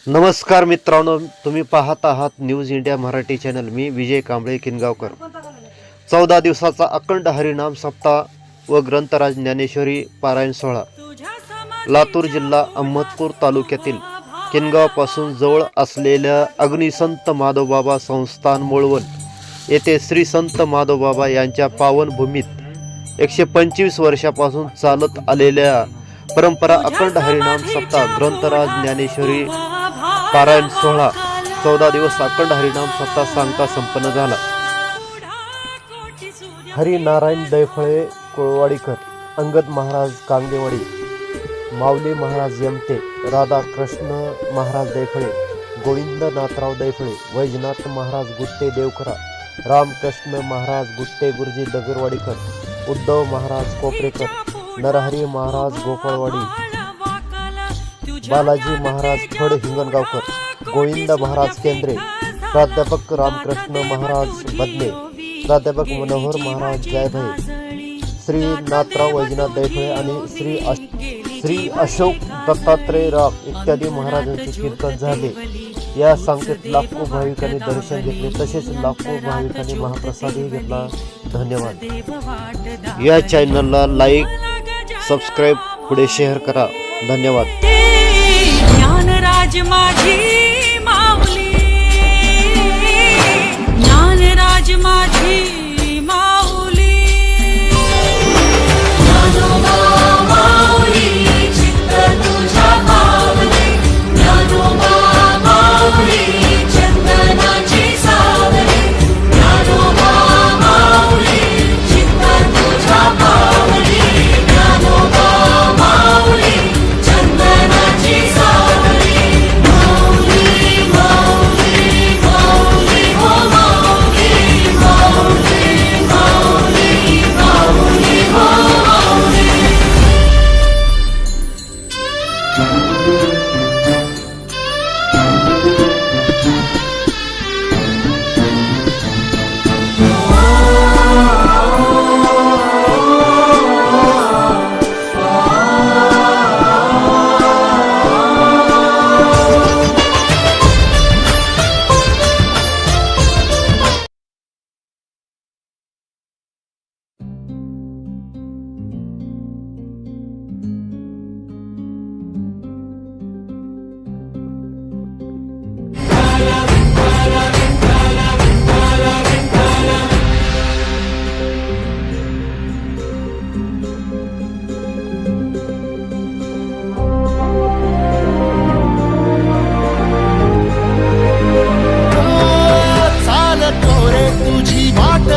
नमस्कार मित्रांनो, तुम्ही पाहत आहात न्यूज इंडिया मराठी चॅनल। मी विजय कांबळे किनगावकर। 14 दिवसाचा अखंड हरिनाम सप्ताह व ग्रंथराज ज्ञानेश्वरी पारायण सोहळा लातूर जिल्हा अहमदपूर तालुक्यातील किनगाव पासून जवळ असलेल्या अग्निसंत माधवबाबा संस्थान मुळवण येथे श्री संत माधवबाबा यांच्या पावन भूमीत 125 वर्षापासून चालत आलेल्या परंपरा अखंड हरिनाम सप्ताह ग्रंथराज ज्ञानेश्वरी पारायण सोहळा 14 दिवस अखंड हरिनाम सप्ताह सांगता संपन्न झाला। हरिनारायण दैफळे कोळवाडीकर, अंगद महाराज कांगदेवाडी, माऊली महाराज यमते, राधाकृष्ण महाराज दैफळे, गोविंद नाथराव दैफळे, वैजनाथ महाराज गुट्टे देवकरा, रामकृष्ण महाराज गुट्टे गुरुजी दगरवाडीकर, उद्धव महाराज कोपरेकर, नरहरी महाराज गोपाळवाडी, बालाजी महाराज फड हिंगणगावकर, गोविंद महाराज केंद्रे, प्राध्यापक रामकृष्ण महाराज बदले, प्राध्यापक मनोहर महाराज जयभय, श्री नाथराव वैजनाथ दैफळे आणि श्री अशोक दत्तात्रय राव इत्यादी महाराजांचे कीर्तन झाले। या सांगतेत लाखो भाविकांनी दर्शन घेतले, तसेच लाखो भाविकांनी महाप्रसादही घेतला। धन्यवाद। या चॅनलला लाईक, सबस्क्राईब, पुढे शेअर करा। धन्यवाद। ज्ञानराज माझी माऊली, ज्ञानराज माझी माऊली, ज्ञानोबा माऊली चित्त तुझ्या पावले, ज्ञानोबा माऊली चंदनाची सावले, ज्ञानोबा माऊली चित्त तुझ्या पावले, ज्ञानोबा माऊली चंदनाची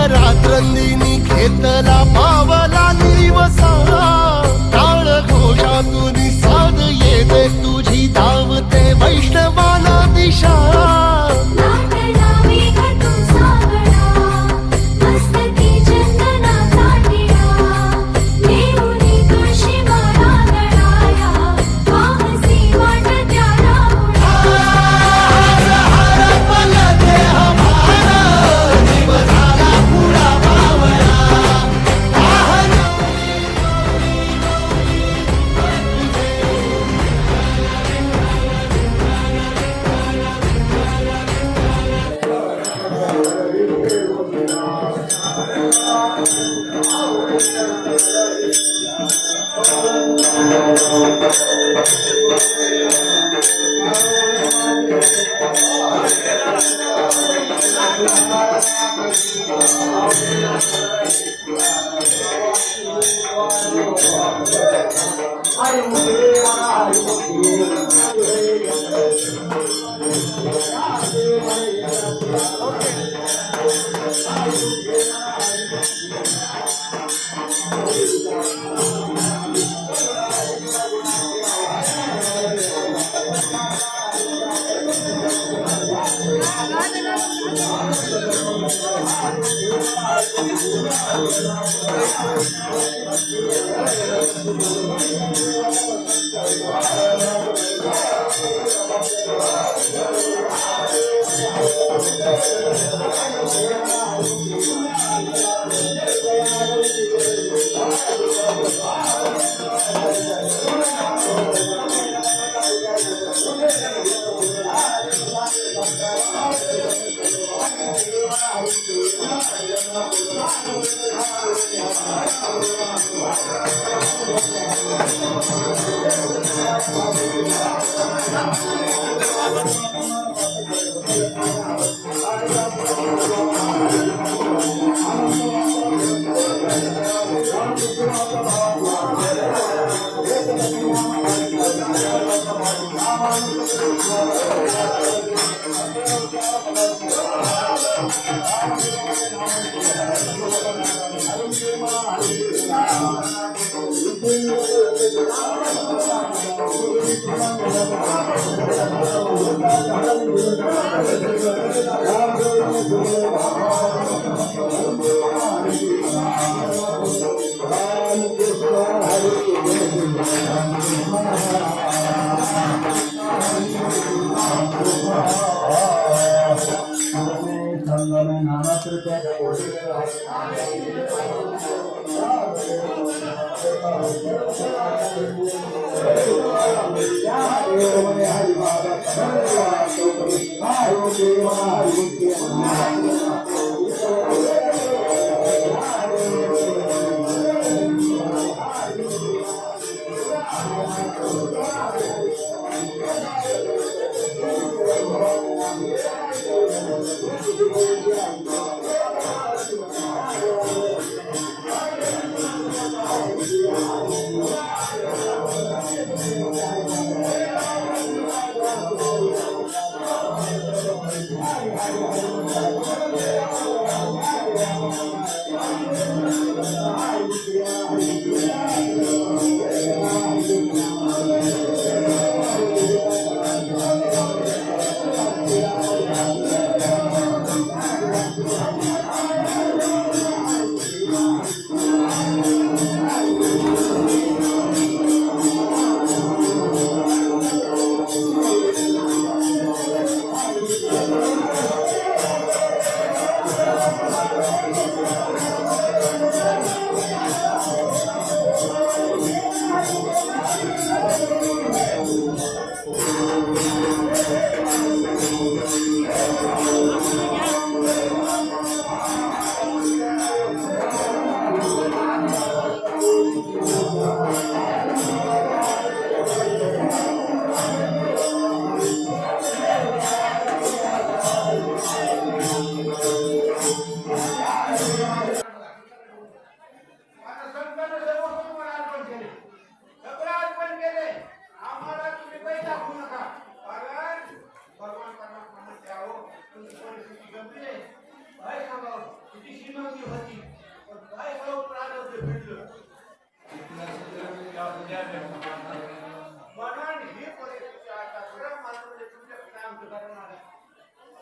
रात्रंदिनी घेतला पावला दिवसा, टाळ घोषातून साध येते तुझी धावते वैष्णवाला दिशा।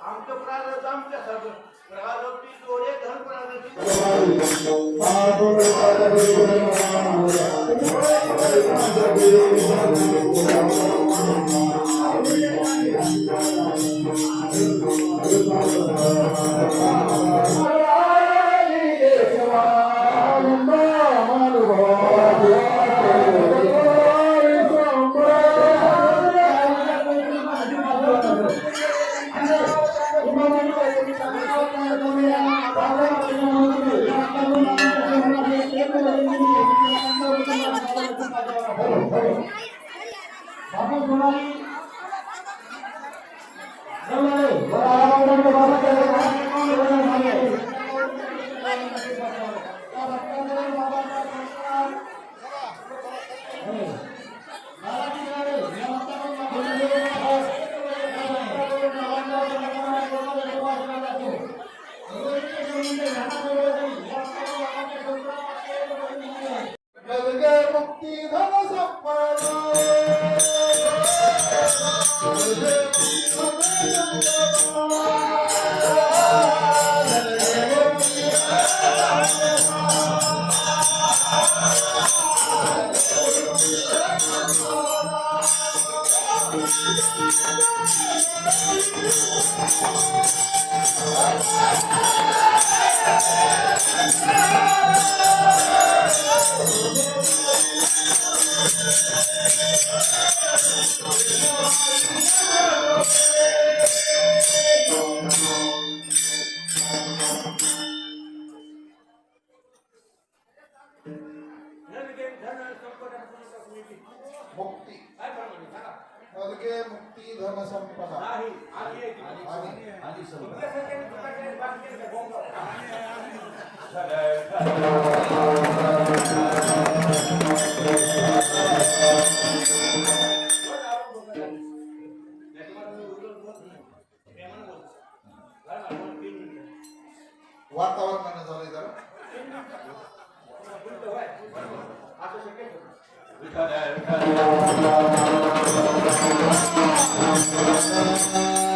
आमचं प्रारब्ध आमच्या सगळं प्रारब्धी जोडे धन प्रारब्धी मुक्ती नरके मुक्ती धन संपदा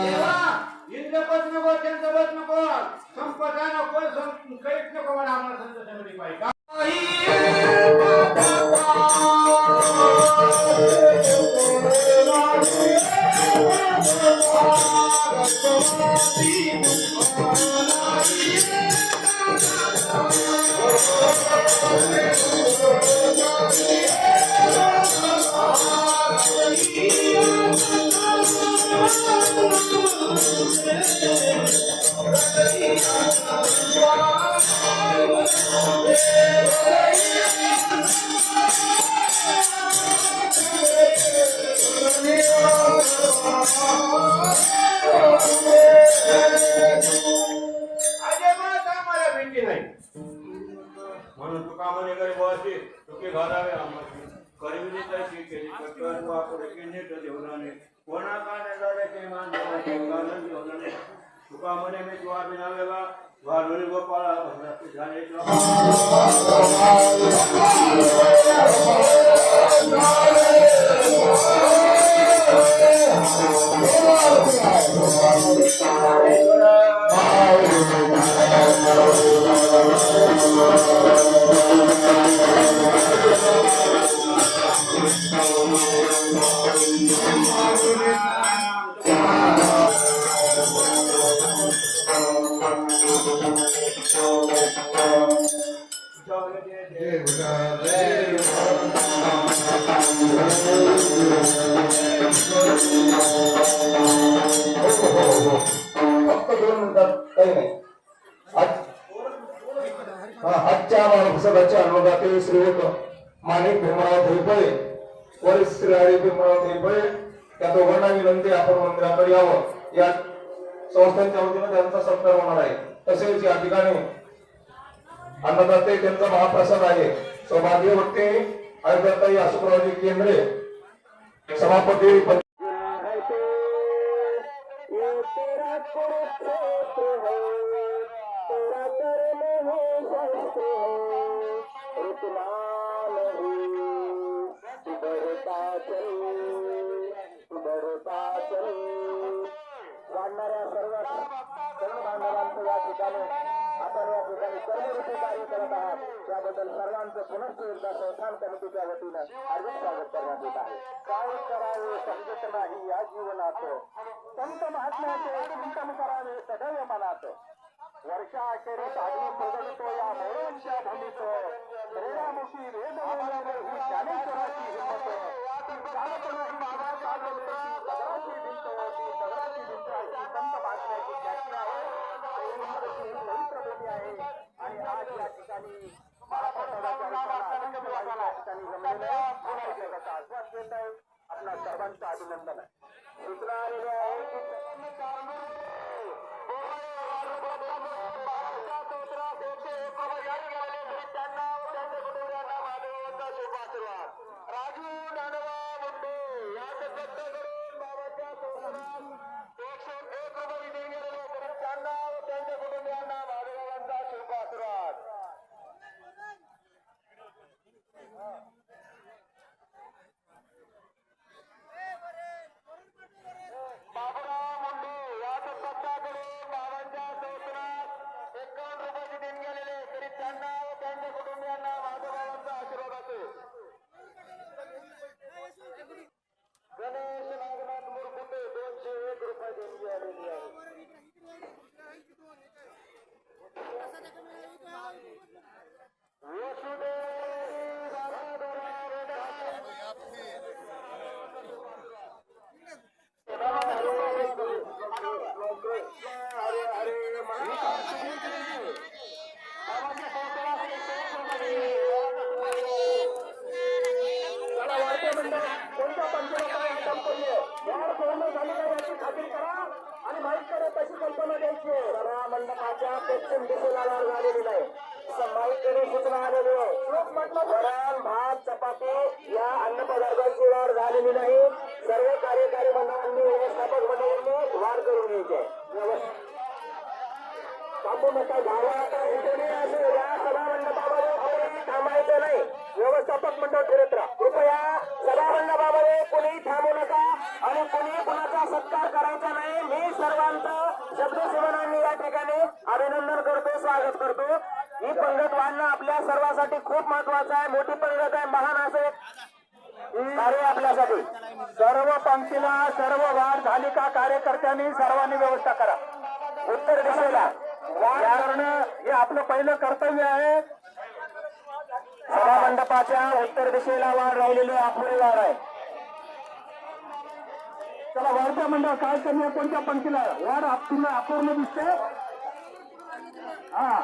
देवा, इंद्रपत नको चंद्रपत नको संपदा नको काहीच नको मला आम्हाला संत समिती पाहिजे अजिबात आम्हाला भीती नाही म्हणून तुका म्हणे गरीबाची तुके घालावे आम्हाला करविली तशी केली कटवर वापर केली तर जेवणाने कोणा काने जाण्याचे मान देवाचे कारण जेवणाने तुका म्हणे मी तुला बिनावेला घालून गोपाळा भद्राती झाले फक्त 2 मिनिटात काही नाही. आजच्या महासभाच्या अनुदाते श्रीयुत माणिक भीमराव धैपळे वरिष्ठ श्री हरी भीमराव धैपळे या दोघांना विनंती आपण मंदिराकडे यावं. या संस्थांच्या वतीने त्यांचा सत्कार होणार आहे. तसेच या ठिकाणी अन्नदाते त्यांचा महाप्रसाद आहे. सौभाग्यवती आयुर्वेदाई अशोकरावजी केंद्रे सभापती वाढणाऱ्या सर्व बांधवांचं या ठिकाणी आपण या ठिकाणी कर्मरूपी कार्य करत आहात त्याबद्दल सर्वांचं पुनश्च एकदा संस्थान समितीच्या वतीनं हार्दिक स्वागत करण्यात येत आहे. काय करावे समजत नाही या जीवनात संत महात्म्याचे चिंतन करावे सदैव मनात वर्षा अखेरीस अग्नी प्रगटतो या मोरांच्या भूमीत प्रेरामुखी वेद बोलल्यावर ही ज्ञानेश्वराची हिंमत चालत नाही मागा चालवते दगडाची भिंत होती दगडाची भिंत अशी संत महात्म्याची ख्याती आहे पवित्र आहे. आणि आज या ठिकाणी महाप्रसादाच्या ठिकाणी जमलेले आस्वाद घेत आहे. आपल्या सर्वांचं अभिनंदन आहे. सूचना आलेल्या आहे की मंडपाच्या पश्चिम दिशेला झालेली नाही. माईकडे सूचना आलेली आहे. वरण भात चपाती या अन्न पदार्थांची वाढ झालेली नाही. सर्व कार्यकारी मंडळांनी व्यवस्थापक मंडळांनी वाढ करून घ्यायची. थांबू नका. झाला आता इथे असे या सभा मंडपामध्ये थांबायचं नाही. व्यवस्थापक मंडळ फिरत राहा. कृपया सभा मंडपामध्ये आणि कोणी कुणाचा सत्कार करायचा नाही. मी सर्वांचं शब्दसेवनांनी या ठिकाणी अभिनंदन करतो, स्वागत करतो. ही पंगत वाढणं आपल्या सर्वांसाठी खूप महत्वाचं आहे. मोठी पंगत आहे, महान असं एक कार्य आपल्यासाठी. सर्व पंक्तीला सर्व वाढ झाली का कार्यकर्त्यांनी सर्वांनी व्यवस्था करा. उत्तर दिशेला वाढ करणं हे आपलं पहिलं कर्तव्य आहे. सभा मंडपाच्या उत्तर दिशेला वाढ राहिलेली अपुरी वाढ आहे. चला वाढत्या मंडळ काय करूया, कोणत्या पंक्तीला वाढ अपूर्ण दिसते. हा